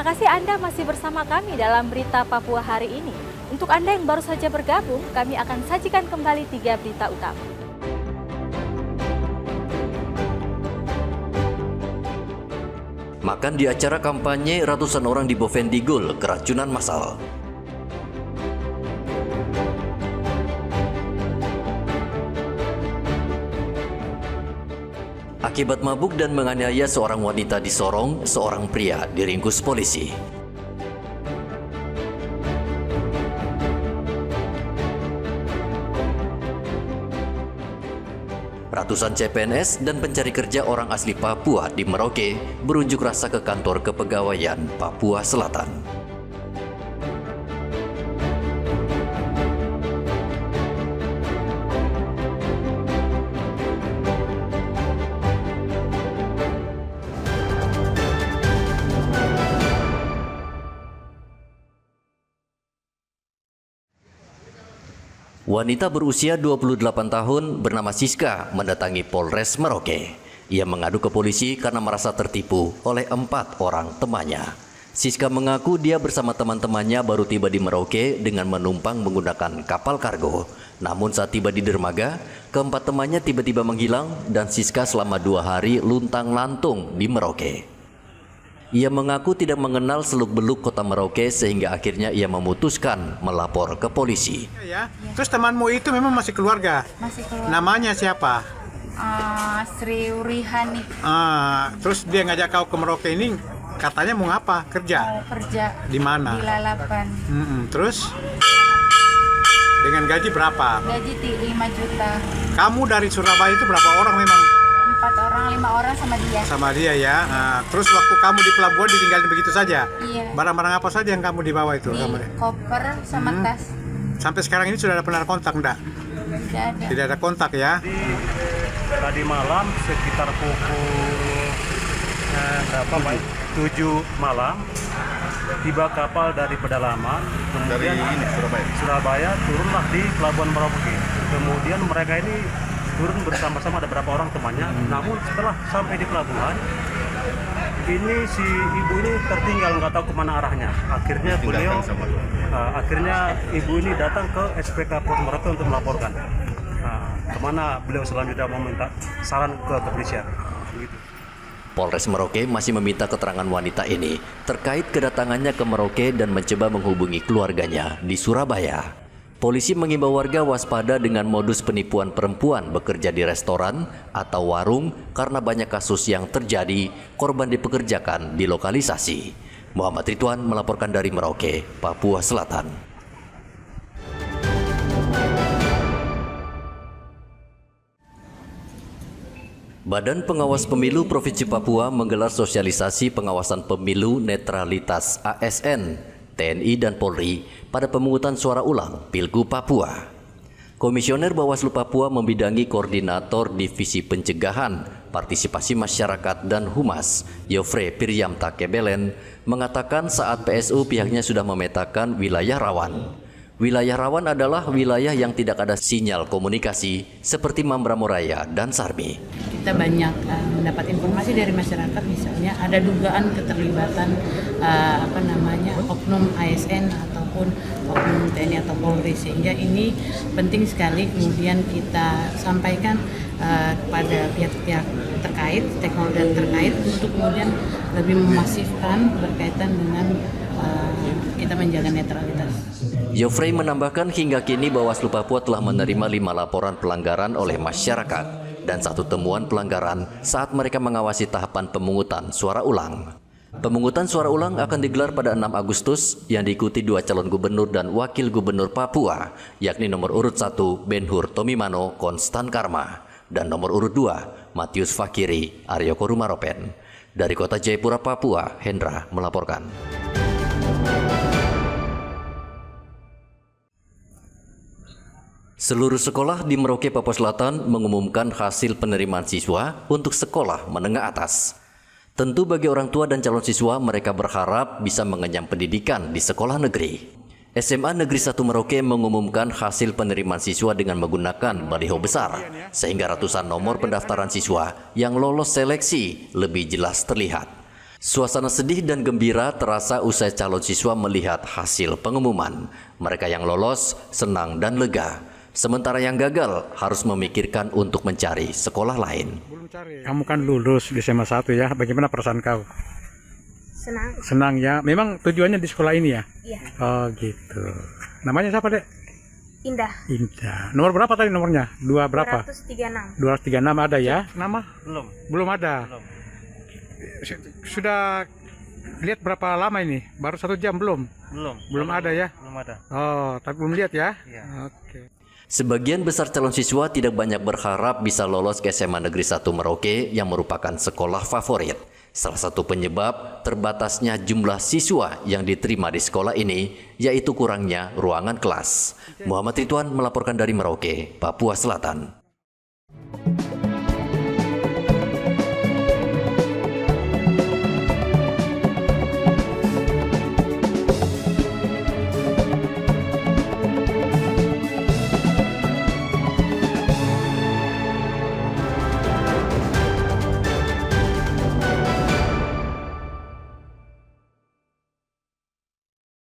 kasih Anda masih bersama kami dalam Berita Papua hari ini. Untuk Anda yang baru saja bergabung, kami akan sajikan kembali 3 berita utama. Makan di acara kampanye, ratusan orang di Bovendigul keracunan massal. Akibat mabuk dan menganiaya seorang wanita di Sorong, seorang pria diringkus polisi. Ratusan CPNS dan pencari kerja orang asli Papua di Merauke berunjuk rasa ke kantor kepegawaian Papua Selatan. Wanita berusia 28 tahun bernama Siska mendatangi Polres Merauke. Ia mengadu ke polisi karena merasa tertipu oleh 4 orang temannya. Siska mengaku dia bersama teman-temannya baru tiba di Merauke dengan menumpang menggunakan kapal kargo. Namun saat tiba di dermaga, keempat temannya tiba-tiba menghilang dan Siska selama 2 hari luntang-lantung di Merauke. Ia mengaku tidak mengenal seluk-beluk kota Merauke sehingga akhirnya ia memutuskan melapor ke polisi. Ya. Terus temanmu itu memang masih keluarga? Masih keluarga. Namanya siapa? Sri Urihani. Terus dia ngajak kau ke Merauke ini katanya mau ngapa? Kerja? Mau kerja. Di mana? Di Lalapan. Terus? Dengan gaji berapa? Gaji 5 juta. Kamu dari Surabaya itu berapa orang memang? 4 orang, 5 orang sama dia. Sama dia ya. Terus waktu kamu di pelabuhan ditinggalin begitu saja? Iya. Barang-barang apa saja yang kamu dibawa itu? Di koper sama tas. Sampai sekarang ini sudah ada benar kontak enggak? Tidak ada. Tidak ada kontak ya? Tadi malam sekitar pukul 7 malam tiba kapal dari Pedalaman, kemudian Surabaya turunlah di Pelabuhan Merauke. Kemudian mereka ini turun bersama-sama, ada beberapa orang temannya. Namun setelah sampai di pelabuhan, ini si ibu ini tertinggal, nggak tahu kemana arahnya. Akhirnya ibu ini datang ke SPK Port Merauke untuk melaporkan. Kemana beliau selanjutnya mau minta saran ke kepolisian. Begitu. Polres Merauke masih meminta keterangan wanita ini terkait kedatangannya ke Merauke dan mencoba menghubungi keluarganya di Surabaya. Polisi mengimbau warga waspada dengan modus penipuan perempuan bekerja di restoran atau warung karena banyak kasus yang terjadi korban dipekerjakan di lokalisasi. Muhammad Ridwan melaporkan dari Merauke, Papua Selatan. Badan Pengawas Pemilu Provinsi Papua menggelar sosialisasi pengawasan pemilu netralitas ASN, TNI dan Polri pada pemungutan suara ulang Pilgub Papua. Komisioner Bawaslu Papua membidangi Koordinator Divisi Pencegahan, Partisipasi Masyarakat dan Humas, Yofre Piryamta Kebelen, mengatakan saat PSU pihaknya sudah memetakan wilayah rawan. Wilayah rawan adalah wilayah yang tidak ada sinyal komunikasi seperti Mambramoraya dan Sarmi. Kita banyak mendapat informasi dari masyarakat, misalnya ada dugaan keterlibatan oknum ASN ataupun oknum TNI atau Polri, sehingga ini penting sekali kemudian kita sampaikan kepada pihak-pihak terkait, stakeholder terkait untuk kemudian lebih memasifkan berkaitan dengan kita menjaga netralitas. Yofrey menambahkan hingga kini Bawaslu Papua telah menerima 5 laporan pelanggaran oleh masyarakat dan 1 temuan pelanggaran saat mereka mengawasi tahapan pemungutan suara ulang. Pemungutan suara ulang akan digelar pada 6 Agustus yang diikuti 2 calon gubernur dan wakil gubernur Papua, yakni nomor urut 1 Ben-Hur Tomimano Konstan Karma dan nomor urut 2 Matius Fakiri Aryo Korumaropen. Dari kota Jayapura, Papua, Hendra melaporkan. Seluruh sekolah di Merauke, Papua Selatan mengumumkan hasil penerimaan siswa untuk sekolah menengah atas. Tentu bagi orang tua dan calon siswa, mereka berharap bisa mengenyam pendidikan di sekolah negeri. SMA Negeri 1 Merauke mengumumkan hasil penerimaan siswa dengan menggunakan baliho besar, sehingga ratusan nomor pendaftaran siswa yang lolos seleksi lebih jelas terlihat. Suasana sedih dan gembira terasa usai calon siswa melihat hasil pengumuman. Mereka yang lolos senang dan lega, sementara yang gagal harus memikirkan untuk mencari sekolah lain. Kamu kan lulus di SMA 1 ya, bagaimana perasaan kau? Senang. Senang ya, memang tujuannya di sekolah ini ya? Iya. Oh gitu. Namanya siapa dek? Indah. Indah. Nomor berapa tadi nomornya? Berapa? 236. 236 ada ya? Nama? Belum ada. Belum. Sudah lihat berapa lama ini? Baru 1 jam belum? Belum ada ya? Belum ada. Oh, tapi belum lihat ya? Iya. Oke. Sebagian besar calon siswa tidak banyak berharap bisa lolos ke SMA Negeri 1 Merauke yang merupakan sekolah favorit. Salah satu penyebab terbatasnya jumlah siswa yang diterima di sekolah ini yaitu kurangnya ruangan kelas. Muhammad Ridwan melaporkan dari Merauke, Papua Selatan.